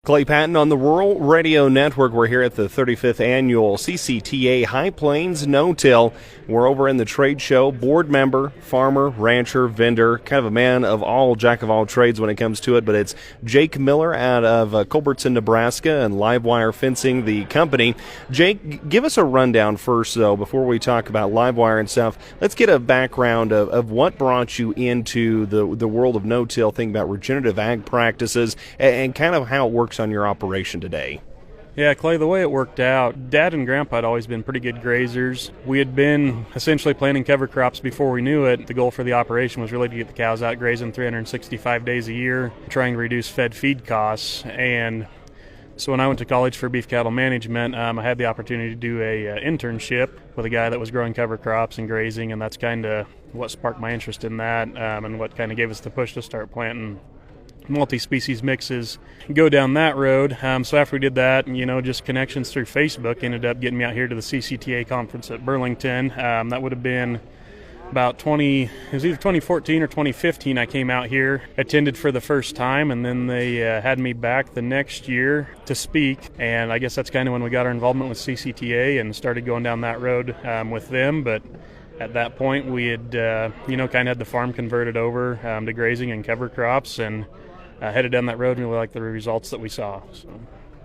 Clay Patton on the Rural Radio Network. We're here at the 35th Annual CCTA High Plains No-Till. We're over in the trade show. Board member, farmer, rancher, vendor, kind of a man of all, jack of all trades when it comes to it. But it's Jake Miller out of Culbertson, Nebraska, and Livewire Fencing, the company. Jake, give us a rundown first, though, before we talk about Livewire and stuff. Let's get a background of what brought you into the world of no-till, thinking about regenerative ag practices, and kind of how it works on your operation today. Yeah, Clay, the way it worked out, Dad and Grandpa had always been pretty good grazers. We had been essentially planting cover crops before we knew it. The goal for the operation was really to get the cows out grazing 365 days a year, trying to reduce fed feed costs. And so when I went to college for beef cattle management, I had the opportunity to do a internship with a guy that was growing cover crops and grazing, and that's kind of what sparked my interest in that, and what kind of gave us the push to start planting multi-species mixes, go down that road. So after we did that, just connections through Facebook ended up getting me out here to the CCTA conference at Burlington. That would have been about it was either 2014 or 2015 I came out here, attended for the first time, and then they had me back the next year to speak. And I guess that's kind of when we got our involvement with CCTA and started going down that road with them. But at that point, we had, kind of had the farm converted over to grazing and cover crops, and headed down that road and really like the results that we saw. So.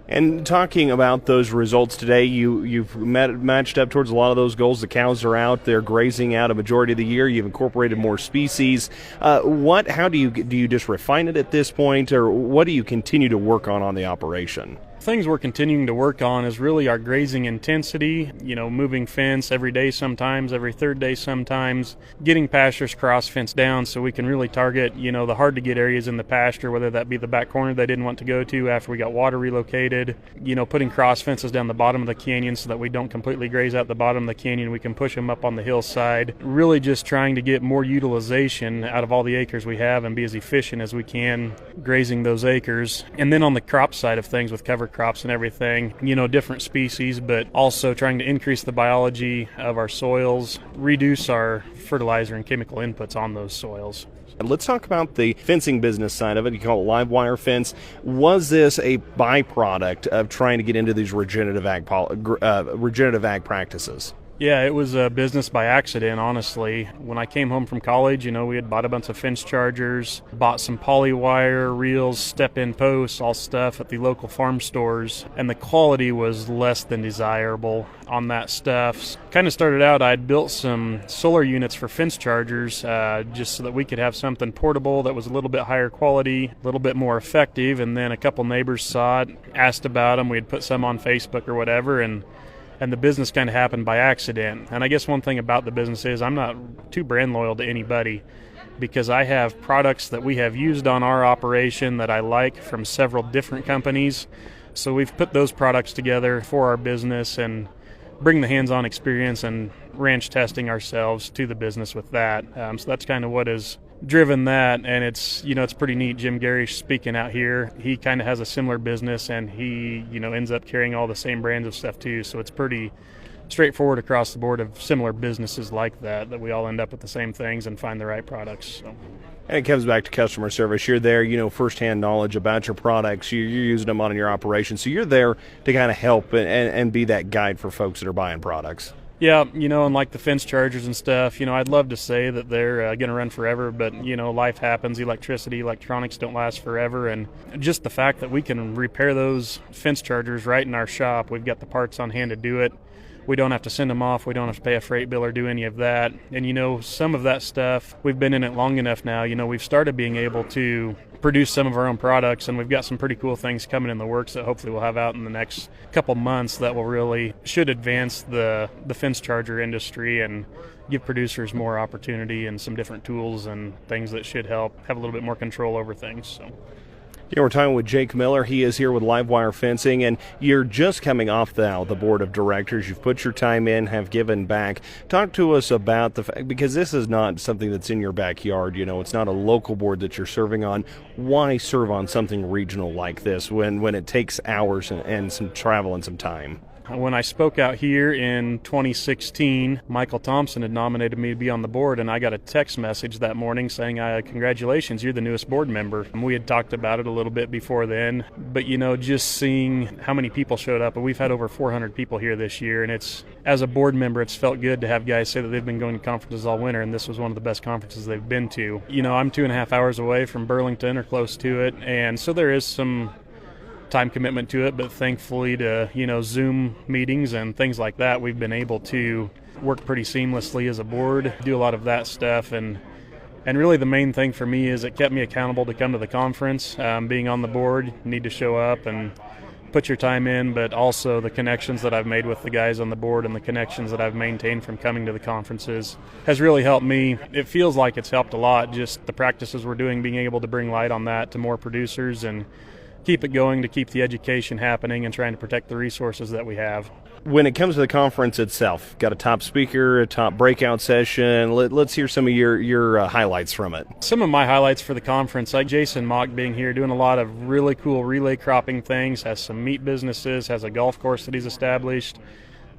And talking about those results today, you've matched up towards a lot of those goals. The cows are out, they're grazing out a majority of the year. You've incorporated more species. How do you just refine it at this point, or what do you continue to work on the operation? Things we're continuing to work on is really our grazing intensity, moving fence every day sometimes, every third day sometimes, getting pastures cross-fenced down so we can really target, the hard-to-get areas in the pasture, whether that be the back corner they didn't want to go to after we got water relocated, putting cross-fences down the bottom of the canyon so that we don't completely graze out the bottom of the canyon. We can push them up on the hillside, really just trying to get more utilization out of all the acres we have and be as efficient as we can grazing those acres. And then on the crop side of things with cover crops and everything, different species, but also trying to increase the biology of our soils, reduce our fertilizer and chemical inputs on those soils. Let's talk about the fencing business side of it. You call it live wire fence. Was this a byproduct of trying to get into these regenerative ag practices? Yeah, it was a business by accident, honestly. When I came home from college, we had bought a bunch of fence chargers, bought some poly wire, reels, step-in posts, all stuff at the local farm stores, and the quality was less than desirable on that stuff. Kind of started out, I'd built some solar units for fence chargers just so that we could have something portable that was a little bit higher quality, a little bit more effective, and then a couple neighbors saw it, asked about them. We had put some on Facebook or whatever, and the business kind of happened by accident. And I guess one thing about the business is I'm not too brand loyal to anybody, because I have products that we have used on our operation that I like from several different companies. So we've put those products together for our business and bring the hands-on experience and ranch testing ourselves to the business with that. So that's kind of what has driven that, and it's it's pretty neat. Jim Garish speaking out here, he kind of has a similar business, and he ends up carrying all the same brands of stuff too, so it's pretty straightforward across the board of similar businesses like that we all end up with the same things and find the right products. So. And it comes back to customer service. You're there, firsthand knowledge about your products. You're using them on in your operation, so you're there to kind of help and be that guide for folks that are buying products. Yeah, and like the fence chargers and stuff, I'd love to say that they're going to run forever, but, life happens. Electricity, electronics don't last forever, and just the fact that we can repair those fence chargers right in our shop, we've got the parts on hand to do it. We don't have to send them off. We don't have to pay a freight bill or do any of that. And, some of that stuff, we've been in it long enough now. We've started being able to produce some of our own products, and we've got some pretty cool things coming in the works that hopefully we'll have out in the next couple months that should advance the fence charger industry and give producers more opportunity and some different tools and things that should help have a little bit more control over things. So. Yeah, we're talking with Jake Miller. He is here with Livewire Fencing, and you're just coming off the board of directors. You've put your time in, have given back. Talk to us about because this is not something that's in your backyard. It's not a local board that you're serving on. Why serve on something regional like this when it takes hours and some travel and some time? When I spoke out here in 2016, Michael Thompson had nominated me to be on the board, and I got a text message that morning saying, congratulations, you're the newest board member. And we had talked about it a little bit before then, but just seeing how many people showed up, and we've had over 400 people here this year, and as a board member, it's felt good to have guys say that they've been going to conferences all winter, and this was one of the best conferences they've been to. I'm 2.5 hours away from Burlington or close to it, and so there is some time commitment to it, but thankfully to Zoom meetings and things like that, we've been able to work pretty seamlessly as a board, do a lot of that stuff, and really the main thing for me is it kept me accountable to come to the conference. Being on the board, you need to show up and put your time in, but also the connections that I've made with the guys on the board and the connections that I've maintained from coming to the conferences has really helped me. It feels like it's helped a lot, just the practices we're doing, being able to bring light on that to more producers and keep it going, to keep the education happening and trying to protect the resources that we have. When it comes to the conference itself, got a top speaker, a top breakout session. Let's hear some of your highlights from it. Some of my highlights for the conference, like Jason Mock being here, doing a lot of really cool relay cropping things, has some meat businesses, has a golf course that he's established.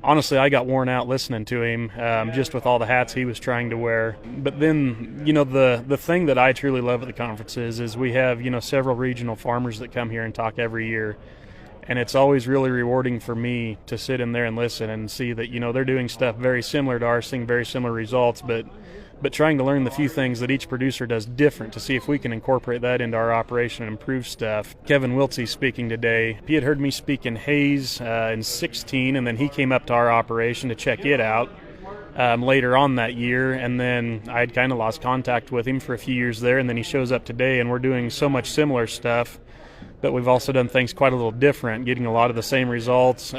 Honestly, I got worn out listening to him, just with all the hats he was trying to wear. But then, the thing that I truly love at the conferences is we have, several regional farmers that come here and talk every year. And it's always really rewarding for me to sit in there and listen and see that, they're doing stuff very similar to ours, seeing very similar results, but trying to learn the few things that each producer does different to see if we can incorporate that into our operation and improve stuff. Kevin Wiltsey speaking today. He had heard me speak in Hayes in 16, and then he came up to our operation to check it out later on that year, and then I had kind of lost contact with him for a few years there, and then he shows up today, and we're doing so much similar stuff, but we've also done things quite a little different, getting a lot of the same results.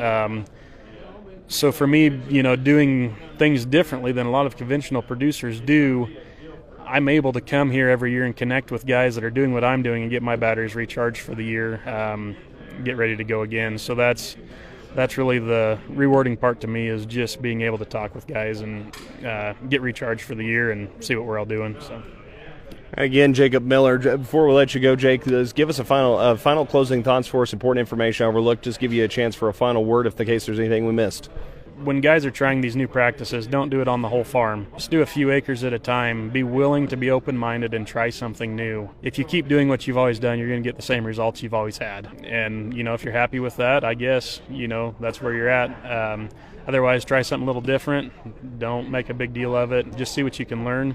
So for me, doing things differently than a lot of conventional producers do, I'm able to come here every year and connect with guys that are doing what I'm doing and get my batteries recharged for the year, get ready to go again. So that's really the rewarding part to me, is just being able to talk with guys and get recharged for the year and see what we're all doing. So. Again, Jacob Miller, before we let you go, Jake, give us a final closing thoughts for us, important information overlooked. Just give you a chance for a final word if the case there's anything we missed. When guys are trying these new practices, don't do it on the whole farm. Just do a few acres at a time. Be willing to be open-minded and try something new. If you keep doing what you've always done, you're going to get the same results you've always had. And, if you're happy with that, I guess, that's where you're at. Otherwise, try something a little different. Don't make a big deal of it. Just see what you can learn.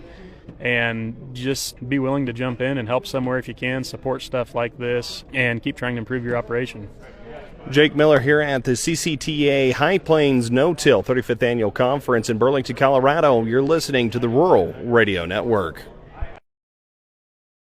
And just be willing to jump in and help somewhere if you can, support stuff like this, and keep trying to improve your operation. Jake Miller here at the CCTA High Plains No-Till 35th Annual Conference in Burlington, Colorado. You're listening to the Rural Radio Network.